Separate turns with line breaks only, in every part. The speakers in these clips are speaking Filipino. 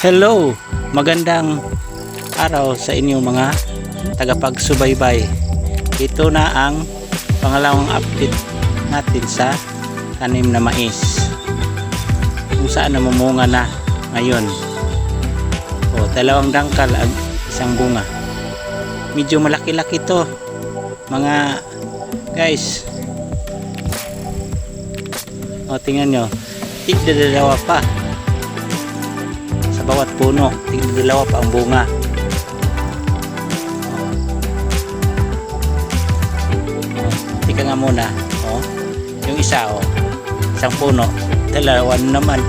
Hello, magandang araw sa inyo mga tagapagsubaybay. Ito na ang pangalawang update natin sa tanim na mais, kung saan namumunga na ngayon. Dalawang dangkal ang isang bunga. Medyo malaki-laki to mga guys. Tingnan nyo, tigdadalawa pa sa bawat puno, tigdadalawa pa ang bunga. Tika nga muna, yung isa, isang puno, dalawa naman.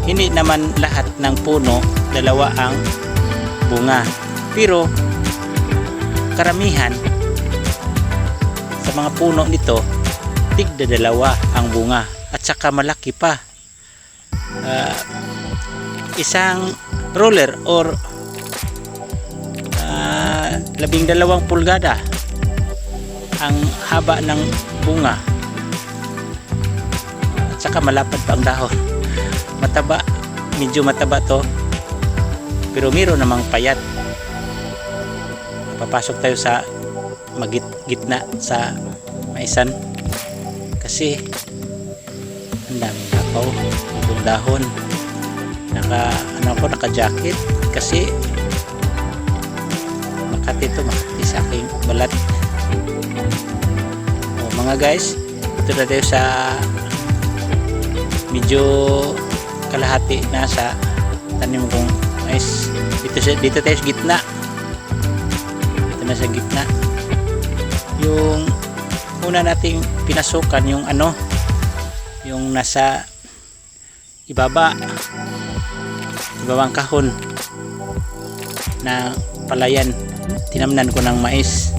Hindi naman lahat ng puno dalawa ang bunga, pero karamihan sa mga puno nito tigdadalawa ang bunga, at saka malaki pa. Isang roller or 12 pulgada ang haba ng bunga, at saka malapad pa ang dahon. Mataba, medyo mataba to, pero mayroon namang payat. Papasok tayo sa gitna sa maisan kasi ang daming lakaw itong dahon. Naka jacket kasi makati sa aking balat. Mga guys, ito na tayo sa medyo kalahati na sa tanim kong mais. Dito tayo sa gitna. Dito na sa gitna. Yung una nating pinasukan yung yung nasa ibabang kahon na palayan, tinamnan ko ng mais.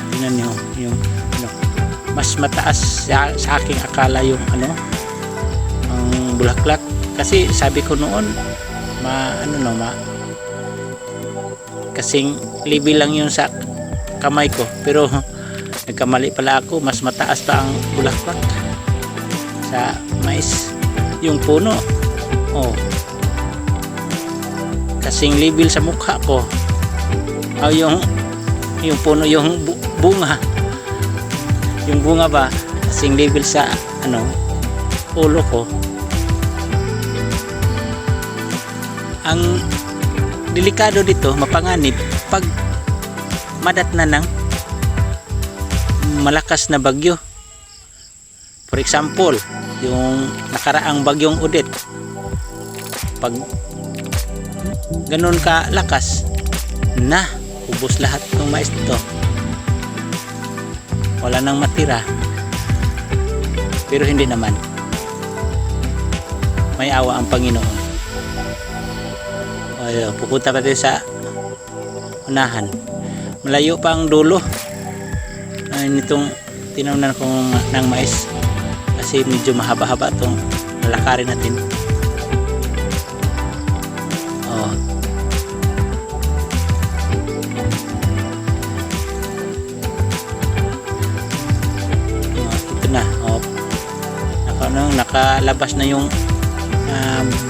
Tingnan nyo yung mas mataas sa aking akala yung ang bulaklak, kasi sabi ko noon kasing libi lang yun sa kamay ko, pero nagkamali pala ako, mas mataas pa ang bulaklak sa mais. Yung puno, kasing level sa mukha ko. Yung puno, yung bunga, yung bunga ba kasing level sa ulo ko. Ang delikado dito, mapanganib pag madatna ng malakas na bagyo. For example, yung nakaraang bagyong Odette, pag ganun ka lakas na, ubos lahat ng mais dito, wala nang matira. Pero hindi naman, may awa ang Panginoon. Pupunta pa tayo sa unahan, malayo pa ang dulo nitong tinamnan ko ng mais, kasi medyo mahaba-haba itong lalakarin natin. Ito na, nakalabas na yung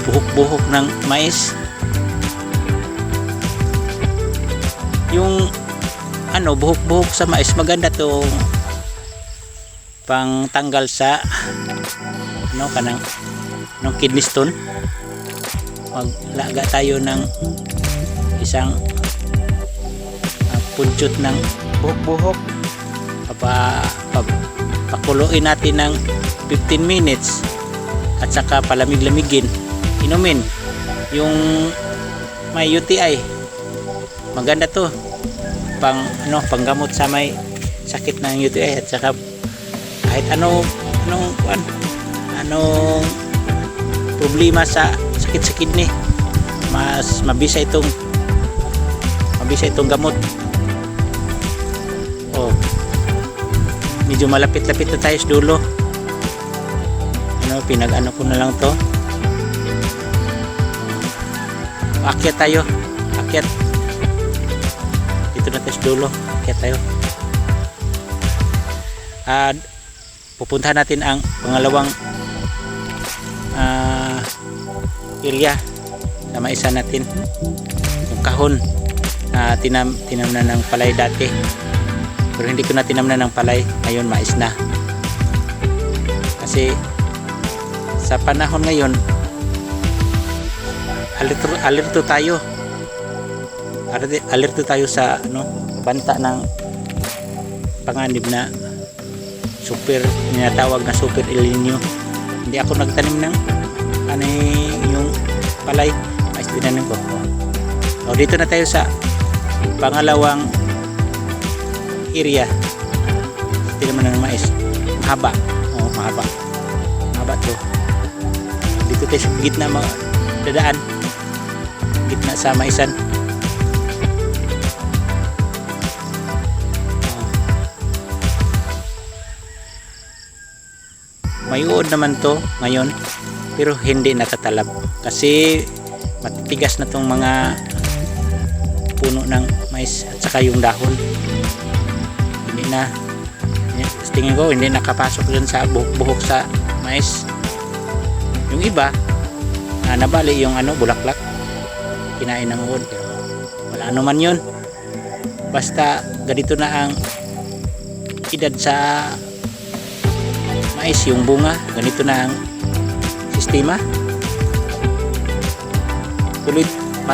buhok-buhok ng mais. Yung buhok-buhok sa mais, maganda to pang tanggal sa kanang kidney stone. Maglaga tayo ng isang punchot ng buhok-buhok, pakuluin natin ng 15 minutes at saka palamig-lamigin, inumin. Yung may UTI, maganda to panggamot sa may sakit ng UTI, at saka kahit anong problema sa sakit sa kidney, mas mabisa itong gamot. Medyo malapit-lapit na tayo sa dulo. Pinag-ano ko na lang to. Akyat tayo, akyat dito na tayo sa dulo, akyat tayo. Pupuntahan natin ang pangalawang area na maisa natin yung kahon na tinamnan ng palay dati, pero hindi ko na tinamnan ng palay. Ngayon mais na, kasi sa panahon ngayon alerto tayo sa banta ng panganib na tinatawag na Super El Nino. Hindi ako nagtanim ng yung palay, mais tinanim ko. Dito na tayo sa pangalawang area. Tinaman ng mais, mahaba to. Dito tayo sa gitna, dadaan gitna sa maisan. May uod naman to ngayon, pero hindi natatalab kasi matitigas na tong mga puno ng mais at saka yung dahon. Hindi na, tingin ko hindi nakapasok dun sa buhok sa mais. Yung iba nabali yung bulaklak, kinain ng uod, pero wala naman yun. Basta ganito na ang edad sa mais, yung bunga ganito na ang sistema.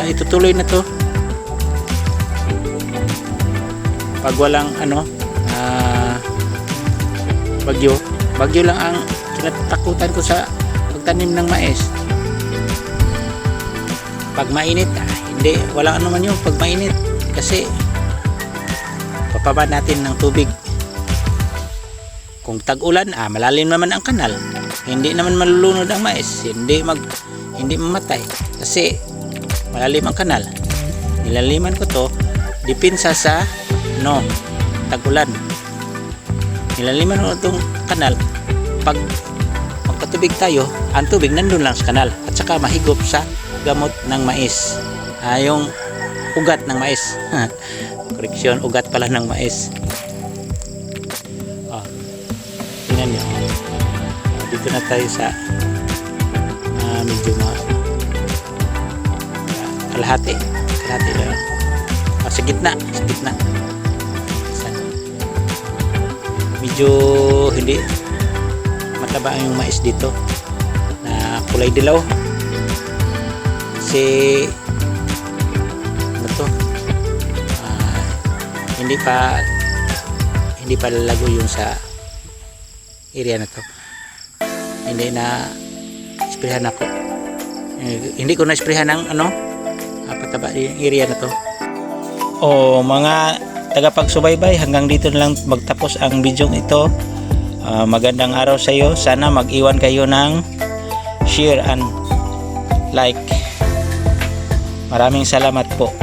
Itutuloy na to pag walang bagyo lang ang kinatakutan ko sa pagtanim ng mais. Pag mainit, hindi, wala naman yun pag mainit, kasi papaba natin ng tubig. Kung tag-ulan, malalim naman ang kanal, hindi naman malulunod ang mais, hindi mamatay kasi malalim ang kanal. Nilaliman ko to dipinsa sa tag-ulan. Nilaliman ko itong kanal pag magkatubig tayo, ang tubig nandun lang sa kanal at saka mahigop sa gamot ng mais, yung ugat ng mais. Koreksyon, ugat pala ng mais. Tingnan nyo, dito na tayo sa medyo kalahati lang. Sa gitna medyo hindi mataba yung mais dito na kulay dilaw, kasi hindi pa lalago yung sa area na to. Hindi na isprehan ako, hindi ko na isprehan ng pataba yung area na to. Mga tagapagsubaybay, hanggang dito na lang magtapos ang video ito. Magandang araw sa iyo. Sana mag-iwan kayo ng share and like. Maraming salamat po.